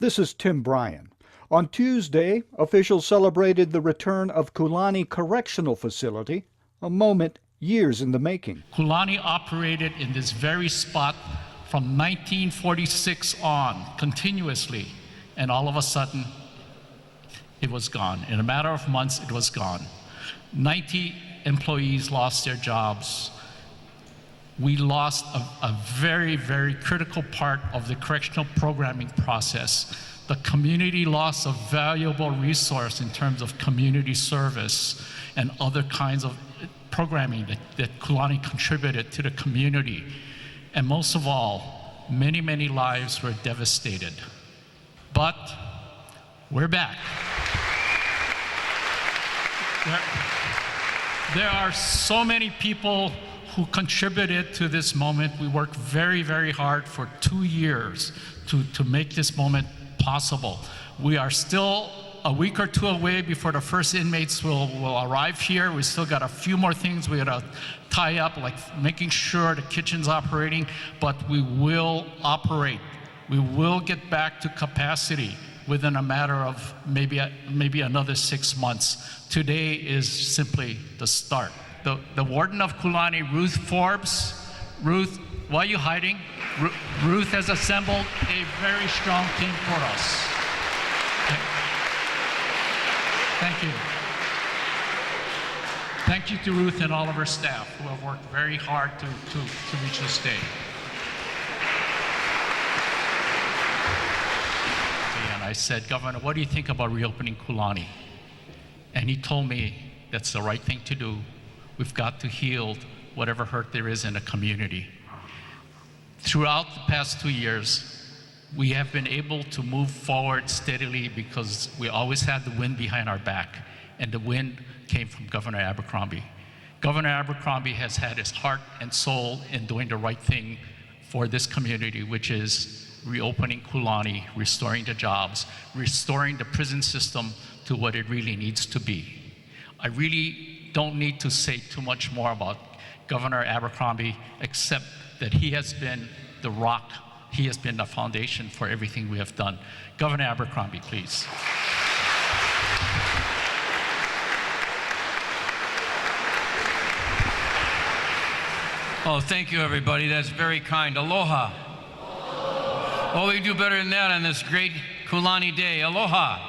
This is Tim Bryan. On Tuesday, officials celebrated the return of Kulani Correctional Facility, a moment years in the making. Kulani operated in this very spot from 1946 on, continuously, and all of a sudden, it was gone. In a matter of months, it was gone. 90 employees lost their jobs. We lost a very, very critical part of the correctional programming process. The community lost a valuable resource in terms of community service and other kinds of programming that Kulani contributed to the community. And most of all, many, many lives were devastated. But we're back. There are so many people who contributed to this moment. We worked very, very hard for 2 years to make this moment possible. We are still a week or two away before the first inmates will arrive here. We still got a few more things we gotta tie up, like making sure the kitchen's operating, but we will operate. We will get back to capacity within a matter of maybe another 6 months. Today is simply the start. The warden of Kulani, Ruth Forbes. Ruth, why are you hiding? Ruth has assembled a very strong team for us. Thank you. Thank you to Ruth and all of her staff who have worked very hard to reach this day. And I said, Governor, what do you think about reopening Kulani? And he told me that's the right thing to do. We've got to heal whatever hurt there is in the community. Throughout the past 2 years, we have been able to move forward steadily because we always had the wind behind our back, and the wind came from Governor Abercrombie. Governor Abercrombie has had his heart and soul in doing the right thing for this community, which is reopening Kulani, restoring the jobs, restoring the prison system to what it really needs to be. I really don't need to say too much more about Governor Abercrombie, except that he has been the rock, he has been the foundation for everything we have done. Governor Abercrombie, please. Oh, thank you, everybody. That's very kind. Aloha. Oh, we do better than that on this great Kulani Day. Aloha.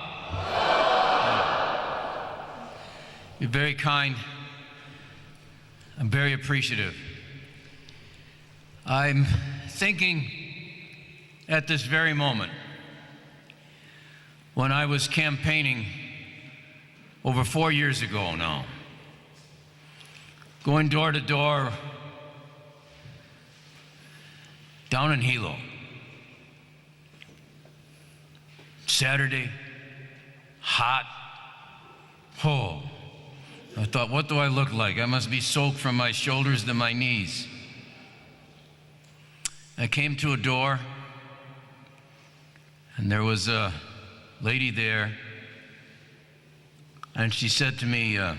You're very kind. I'm very appreciative. I'm thinking at this very moment, when I was campaigning over 4 years ago now, going door to door down in Hilo. Saturday, hot. Oh, I thought, what do I look like? I must be soaked from my shoulders to my knees. I came to a door, and there was a lady there, and she said to me, I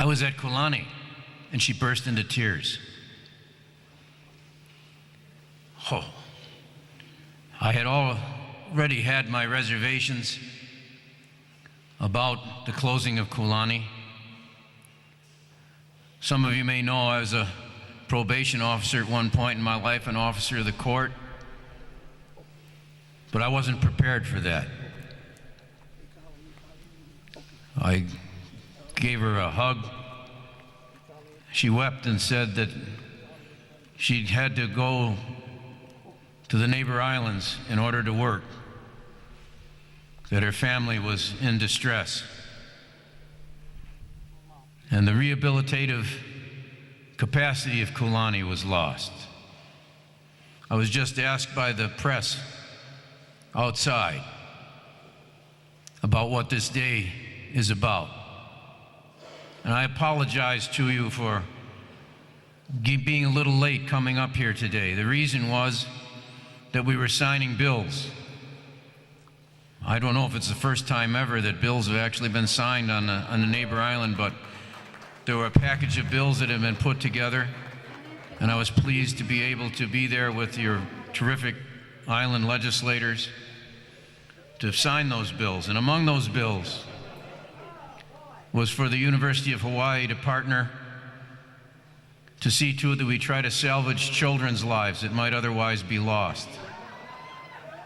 was at Kulani, and she burst into tears. Oh, I had already had my reservations about the closing of Kulani. Some of you may know I was a probation officer at one point in my life, an officer of the court, but I wasn't prepared for that. I gave her a hug. She wept and said that she'd had to go to the neighbor islands in order to work, that her family was in distress, and the rehabilitative capacity of Kulani was lost. I was just asked by the press outside about what this day is about. And I apologize to you for being a little late coming up here today. The reason was that we were signing bills. I don't know if it's the first time ever that bills have actually been signed on the neighbor island, but there were a package of bills that had been put together, and I was pleased to be able to be there with your terrific island legislators to sign those bills. And among those bills was for the University of Hawaii to partner to see to it that we try to salvage children's lives that might otherwise be lost.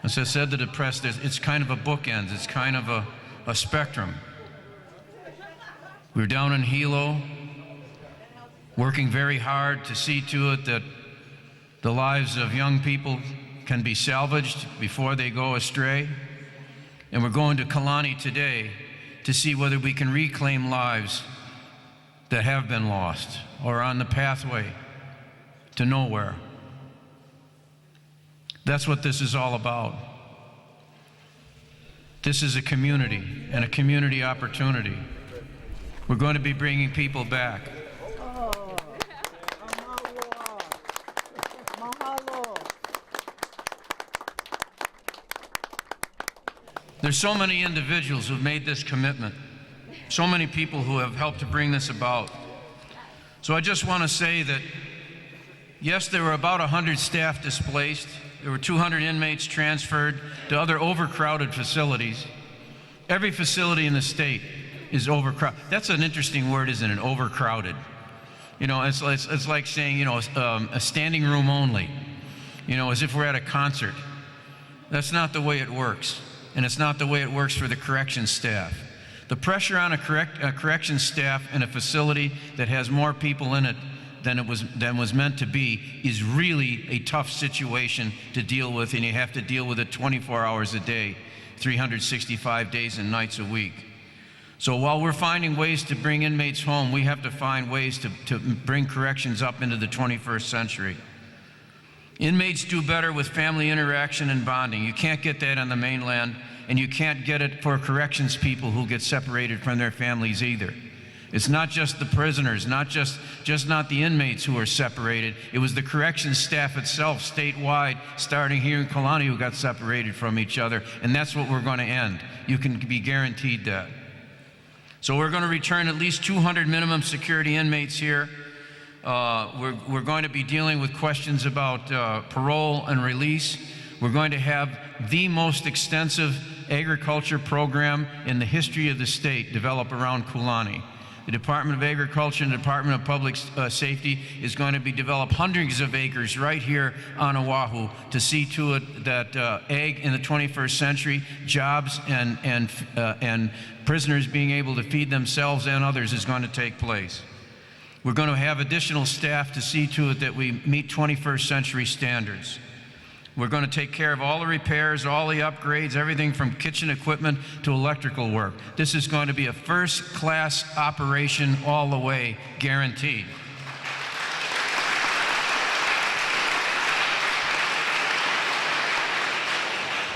As I said to the press, it's kind of a bookend, it's kind of a spectrum. We're down in Hilo, working very hard to see to it that the lives of young people can be salvaged before they go astray. And we're going to Kulani today to see whether we can reclaim lives that have been lost or on the pathway to nowhere. That's what this is all about. This is a community and a community opportunity. We're going to be bringing people back. There's so many individuals who've made this commitment, so many people who have helped to bring this about. So I just want to say that, yes, there were about 100 staff displaced. There were 200 inmates transferred to other overcrowded facilities. Every facility in the state is overcrowded. That's an interesting word, isn't it? Overcrowded. You know, it's like saying, you know, a standing room only, you know, as if we're at a concert. That's not the way it works. And it's not the way it works for the corrections staff. The pressure on a corrections staff in a facility that has more people in it than was meant to be is really a tough situation to deal with, and you have to deal with it 24 hours a day, 365 days and nights a week. So while we're finding ways to bring inmates home, we have to find ways to bring corrections up into the 21st century. Inmates do better with family interaction and bonding. You can't get that on the mainland, and you can't get it for corrections people who get separated from their families either. It's not just the prisoners, not the inmates who are separated. It was the corrections staff itself, statewide, starting here in Kulani, who got separated from each other, and that's what we're going to end. You can be guaranteed that. So we're going to return at least 200 minimum security inmates here. We're going to be dealing with questions about parole and release. We're going to have the most extensive agriculture program in the history of the state develop around Kulani. The Department of Agriculture and the Department of Public Safety is going to be develop hundreds of acres right here on Oahu to see to it that ag in the 21st century, jobs and prisoners being able to feed themselves and others is going to take place. We're going to have additional staff to see to it that we meet 21st century standards. We're going to take care of all the repairs, all the upgrades, everything from kitchen equipment to electrical work. This is going to be a first-class operation all the way, guaranteed.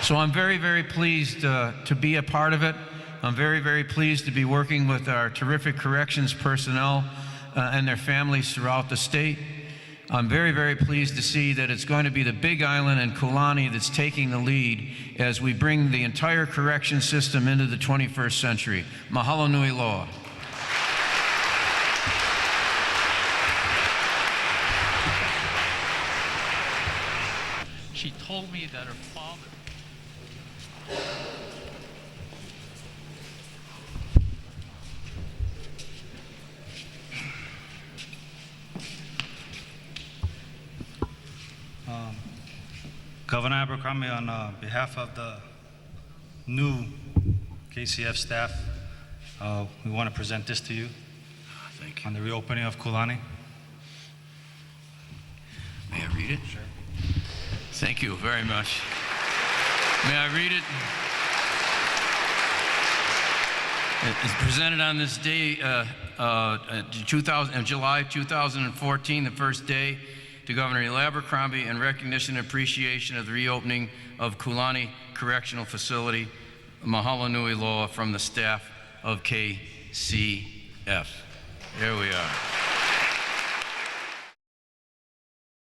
So I'm very, very pleased to be a part of it. I'm very, very pleased to be working with our terrific corrections personnel and their families throughout the state. I'm very, very pleased to see that it's going to be the Big Island and Kulani that's taking the lead as we bring the entire correction system into the 21st century. Mahalo nui loa. She told me that her father Governor Abercrombie, on behalf of the new KCF staff, we want to present this to you. Thank you. On the reopening of Kulani. May I read it? Sure. Thank you very much. May I read it? It's presented on this day, July 2014, the first day, to Governor Abercrombie in recognition and appreciation of the reopening of Kulani Correctional Facility. Mahalo nui loa from the staff of KCF. There we are.